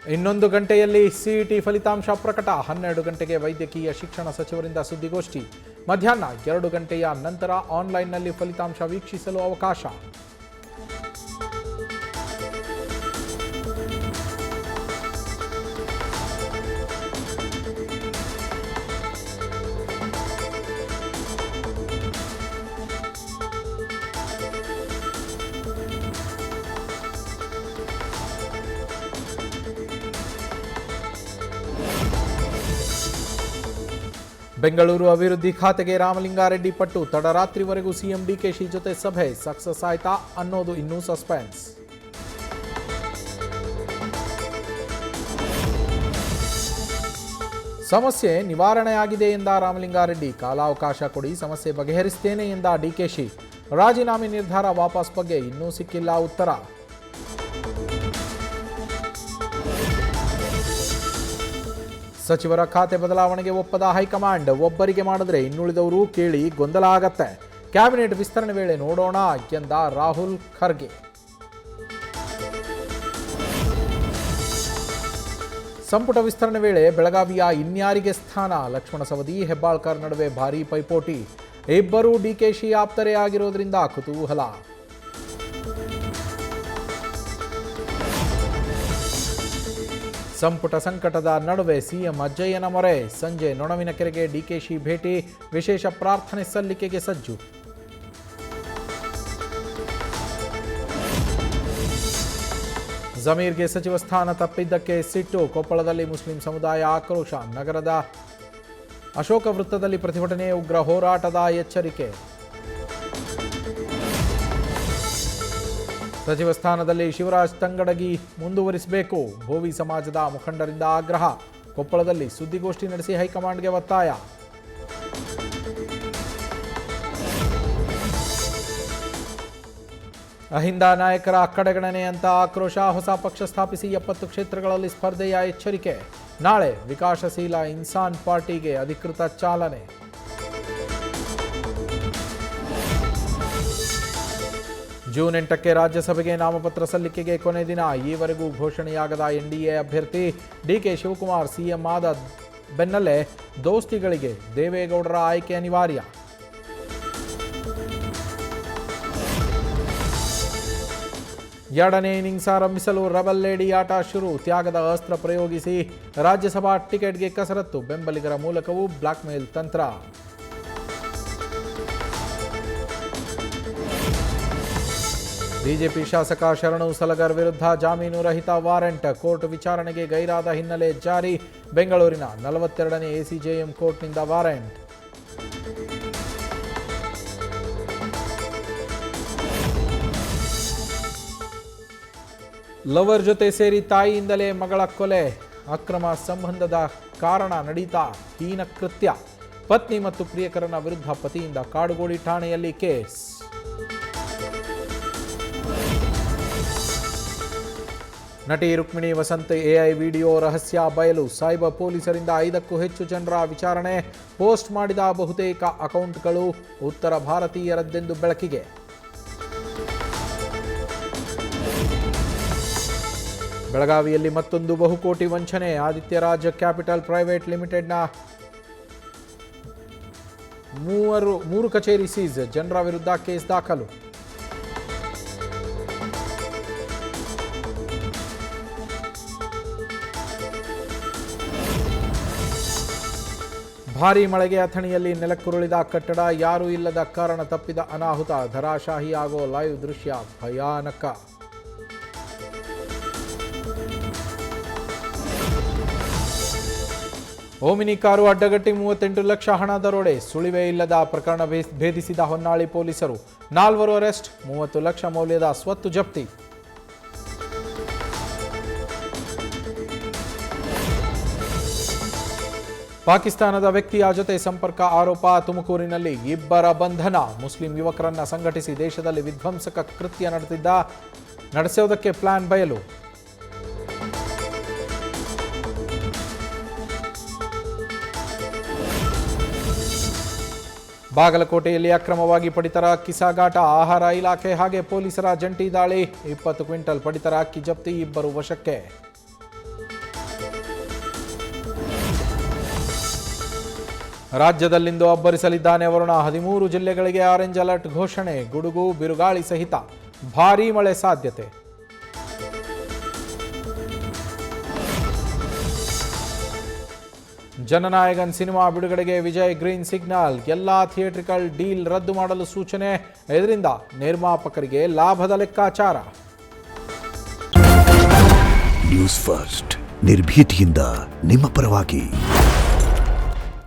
ಇನ್ನೊಂದು ಗಂಟೆಯಲ್ಲಿ ಸಿಇಟಿ ಫಲಿತಾಂಶ ಪ್ರಕಟ. 12 ಗಂಟೆಗೆ ವೈದ್ಯಕೀಯ ಶಿಕ್ಷಣ ಸಚಿವರಿಂದ ಸುದ್ದಿಗೋಷ್ಠಿ. ಮಧ್ಯಾಹ್ನ 2 ಗಂಟೆಯ ನಂತರ ಆನ್ಲೈನ್ನಲ್ಲಿ ಫಲಿತಾಂಶ ವೀಕ್ಷಿಸಲು ಅವಕಾಶ. ಬೆಂಗಳೂರು ಅಭಿವೃದ್ಧಿ ಖಾತೆಗೆ ರಾಮಲಿಂಗಾರೆಡ್ಡಿ ಪಟ್ಟು. ತಡರಾತ್ರಿವರೆಗೂ ಸಿಎಂ ಡಿಕೆಶಿ ಜೊತೆ ಸಭೆ. ಸಕ್ಸಸ್ ಆಯ್ತಾ ಅನ್ನೋದು ಇನ್ನೂ ಸಸ್ಪೆನ್ಸ್. ಸಮಸ್ಯೆ ನಿವಾರಣೆಯಾಗಿದೆ ಎಂದ ರಾಮಲಿಂಗಾರೆಡ್ಡಿ. ಕಾಲಾವಕಾಶ ಕೊಡಿ, ಸಮಸ್ಯೆ ಬಗೆಹರಿಸುತ್ತೇನೆ ಎಂದ ಡಿಕೆಶಿ. ರಾಜೀನಾಮೆ ನಿರ್ಧಾರ ವಾಪಸ್ ಬಗ್ಗೆ ಇನ್ನೂ ಸಿಕ್ಕಿಲ್ಲ ಉತ್ತರ. ಸಚಿವರ ಖಾತೆ ಬದಲಾವಣೆಗೆ ಒಪ್ಪದ ಹೈಕಮಾಂಡ್. ಒಬ್ಬರಿಗೆ ಮಾಡಿದ್ರೆ ಇನ್ನುಳಿದವರು ಕೇಳಿ ಗೊಂದಲ ಆಗತ್ತೆ. ಕ್ಯಾಬಿನೆಟ್ ವಿಸ್ತರಣೆ ವೇಳೆ ನೋಡೋಣ ಎಂದ ರಾಹುಲ್ ಖರ್ಗೆ. ಸಂಪುಟ ವಿಸ್ತರಣೆ ವೇಳೆ ಬೆಳಗಾವಿಯ ಇನ್ಯಾರಿಗೆ ಸ್ಥಾನ? ಲಕ್ಷ್ಮಣ ಸವದಿ, ಹೆಬ್ಬಾಳ್ಕರ್ ನಡುವೆ ಭಾರೀ ಪೈಪೋಟಿ. ಇಬ್ಬರೂ ಡಿಕೆಶಿ ಆಪ್ತರೇ ಆಗಿರೋದ್ರಿಂದ ಕುತೂಹಲ. ಸಂಪುಟ ಸಂಕಟದ ನಡುವೆ ಸಿಎಂ ಅಜ್ಜಯ್ಯನ ಮೊರೆ. ಸಂಜೆ ನೊಣವಿನ ಕೆರೆಗೆ ಡಿಕೆಶಿ ಭೇಟಿ. ವಿಶೇಷ ಪ್ರಾರ್ಥನೆ ಸಲ್ಲಿಕೆಗೆ ಸಜ್ಜು. ಜಮೀರ್ಗೆ ಸಚಿವ ಸ್ಥಾನ ತಪ್ಪಿದ್ದಕ್ಕೆ ಸಿಟ್ಟು. ಕೊಪ್ಪಳದಲ್ಲಿ ಮುಸ್ಲಿಂ ಸಮುದಾಯ ಆಕ್ರೋಶ. ನಗರದ ಅಶೋಕ ವೃತ್ತದಲ್ಲಿ ಪ್ರತಿಭಟನೆ. ಉಗ್ರ ಹೋರಾಟದ ಎಚ್ಚರಿಕೆ. ಸಚಿವ ಸ್ಥಾನದಲ್ಲಿ ಶಿವರಾಜ್ ತಂಗಡಗಿ ಮುಂದುವರಿಸಬೇಕು. ಭೋವಿ ಸಮಾಜದ ಮುಖಂಡರಿಂದ ಆಗ್ರಹ. ಕೊಪ್ಪಳದಲ್ಲಿ ಸುದ್ದಿಗೋಷ್ಠಿ ನಡೆಸಿ ಹೈಕಮಾಂಡ್ಗೆ ಒತ್ತಾಯ. ಅಹಿಂದ ನಾಯಕರ ಕಡೆಗಣನೆ ಅಂತ ಆಕ್ರೋಶ. ಹೊಸ ಪಕ್ಷ ಸ್ಥಾಪಿಸಿ 70 ಕ್ಷೇತ್ರಗಳಲ್ಲಿ ಸ್ಪರ್ಧೆಯ ಎಚ್ಚರಿಕೆ. ನಾಳೆ ವಿಕಾಸಶೀಲ ಇನ್ಸಾನ್ ಪಾರ್ಟಿಗೆ ಅಧಿಕೃತ ಚಾಲನೆ. ಜೂನ್ 8ಕ್ಕೆ ರಾಜ್ಯಸಭೆಗೆ ನಾಮಪತ್ರ ಸಲ್ಲಿಕೆಗೆ ಕೊನೆ ದಿನ. ಈವರೆಗೂ ಘೋಷಣೆಯಾಗದ ಎನ್ಡಿಎ ಅಭ್ಯರ್ಥಿ. ಡಿಕೆ ಶಿವಕುಮಾರ್ ಸಿಎಂ ಆದ ಬೆನ್ನಲ್ಲೇ ದೋಸ್ತಿಗಳಿಗೆ ದೇವೇಗೌಡರ ಆಯ್ಕೆ ಅನಿವಾರ್ಯ. ಎರಡನೇ ಇನ್ನಿಂಗ್ಸ್ ಆರಂಭಿಸಲು ರಬಲ್ ಲೇಡಿ ಆಟ ಶುರು. ತ್ಯಾಗದ ಅಸ್ತ್ರ ಪ್ರಯೋಗಿಸಿ ರಾಜ್ಯಸಭಾ ಟಿಕೆಟ್ಗೆ ಕಸರತ್ತು. ಬೆಂಬಲಿಗರ ಮೂಲಕವೂ ಬ್ಲಾಕ್ಮೇಲ್ ತಂತ್ರ. ಬಿಜೆಪಿ ಶಾಸಕ ಶರಣು ಸಲಗರ್ ವಿರುದ್ಧ ಜಾಮೀನು ರಹಿತ ವಾರೆಂಟ್. ಕೋರ್ಟ್ ವಿಚಾರಣೆಗೆ ಗೈರಾದ ಹಿನ್ನೆಲೆ ಜಾರಿ. ಬೆಂಗಳೂರಿನ 42ನೇ ಎಸಿಜೆಎಂ ಕೋರ್ಟ್ನಿಂದ ವಾರೆಂಟ್. ಲವರ್ ಜೊತೆ ಸೇರಿ ತಾಯಿಯಿಂದಲೇ ಮಗಳ ಕೊಲೆ. ಅಕ್ರಮ ಸಂಬಂಧದ ಕಾರಣ ನಡೀತಾ ಹೀನ ಕೃತ್ಯ. ಪತ್ನಿ ಮತ್ತು ಪ್ರಿಯಕರನ ವಿರುದ್ಧ ಪತಿಯಿಂದ ಕಾಡುಗೋಡಿ ಠಾಣೆಯಲ್ಲಿ ಕೇಸ್. ನಟಿ ರುಕ್ಮಿಣಿ ವಸಂತ್ ಎಐ ವಿಡಿಯೋ ರಹಸ್ಯ ಬಯಲು. ಸೈಬರ್ ಪೊಲೀಸರಿಂದ 5ಕ್ಕೂ ಹೆಚ್ಚು ಜನರ ವಿಚಾರಣೆ. ಪೋಸ್ಟ್ ಮಾಡಿದ ಬಹುತೇಕ ಅಕೌಂಟ್ಗಳು ಉತ್ತರ ಭಾರತೀಯರದ್ದೆಂದು ಬೆಳಕಿಗೆ. ಬೆಳಗಾವಿಯಲ್ಲಿ ಮತ್ತೊಂದು ಬಹುಕೋಟಿ ವಂಚನೆ. ಆದಿತ್ಯ ರಾಜ್ ಕ್ಯಾಪಿಟಲ್ ಪ್ರೈವೇಟ್ ಲಿಮಿಟೆಡ್ನ 3 ಕಚೇರಿ ಸೀಸ್. ಜನರ ವಿರುದ್ಧ ಕೇಸ್ ದಾಖಲು. ಭಾರೀ ಮಳೆಗೆ ಅಥಣಿಯಲ್ಲಿ ನೆಲಕ್ಕುರುಳಿದ ಕಟ್ಟಡ. ಯಾರೂ ಇಲ್ಲದ ಕಾರಣ ತಪ್ಪಿದ ಅನಾಹುತ. ಧರಾಶಾಹಿ ಆಗೋ ಲೈವ್ ದೃಶ್ಯ ಭಯಾನಕ. ಓಮಿನಿ ಕಾರು ಅಡ್ಡಗಟ್ಟಿ 38 ಲಕ್ಷ ಹಣ ದರೋಡೆ. ಸುಳಿವೇ ಇಲ್ಲದ ಪ್ರಕರಣ ಭೇದಿಸಿದ ಹೊನ್ನಾಳಿ ಪೊಲೀಸರು. 4 ಅರೆಸ್ಟ್. 30 ಲಕ್ಷ ಮೌಲ್ಯದ ಸ್ವತ್ತು ಜಪ್ತಿ. ಪಾಕಿಸ್ತಾನದ ವ್ಯಕ್ತಿಯ ಜೊತೆ ಸಂಪರ್ಕ ಆರೋಪ. ತುಮಕೂರಿನಲ್ಲಿ 2 ಬಂಧನ. ಮುಸ್ಲಿಂ ಯುವಕರನ್ನ ಸಂಘಟಿಸಿ ದೇಶದಲ್ಲಿ ವಿಧ್ವಂಸಕ ಕೃತ್ಯ ನಡೆಸೋದಕ್ಕೆ ಪ್ಲಾನ್ ಬಯಲು. ಬಾಗಲಕೋಟೆಯಲ್ಲಿ ಅಕ್ರಮವಾಗಿ ಪಡಿತರ ಅಕ್ಕಿ ಸಾಗಾಟ. ಆಹಾರ ಇಲಾಖೆ ಹಾಗೆ ಪೊಲೀಸರ ಜಂಟಿ ದಾಳಿ. 20 ಕ್ವಿಂಟಲ್ ಪಡಿತರ ಅಕ್ಕಿ ಜಪ್ತಿ. 2 ವಶಕ್ಕೆ. ರಾಜ್ಯದಲ್ಲಿಂದು ಅಬ್ಬರಿಸಲಿದ್ದಾನೆ ವರುಣ. 13 ಜಿಲ್ಲೆಗಳಿಗೆ ಆರೆಂಜ್ ಅಲರ್ಟ್ ಘೋಷಣೆ. ಗುಡುಗು ಬಿರುಗಾಳಿ ಸಹಿತ ಭಾರೀ ಮಳೆ ಸಾಧ್ಯತೆ. ಜನನಾಯಕನ್ ಸಿನಿಮಾ ಬಿಡುಗಡೆಗೆ ವಿಜಯ್ ಗ್ರೀನ್ ಸಿಗ್ನಲ್. ಎಲ್ಲಾ ಥಿಯೇಟ್ರಿಕಲ್ ಡೀಲ್ ರದ್ದು ಮಾಡಲು ಸೂಚನೆ. ಇದರಿಂದ ನಿರ್ಮಾಪಕರಿಗೆ ಲಾಭದ ಲೆಕ್ಕಾಚಾರ. ನ್ಯೂಸ್ ಫಸ್ಟ್ ನಿರ್ಭೀತಿಯಿಂದ ನಿಮ್ಮ ಪರವಾಗಿ.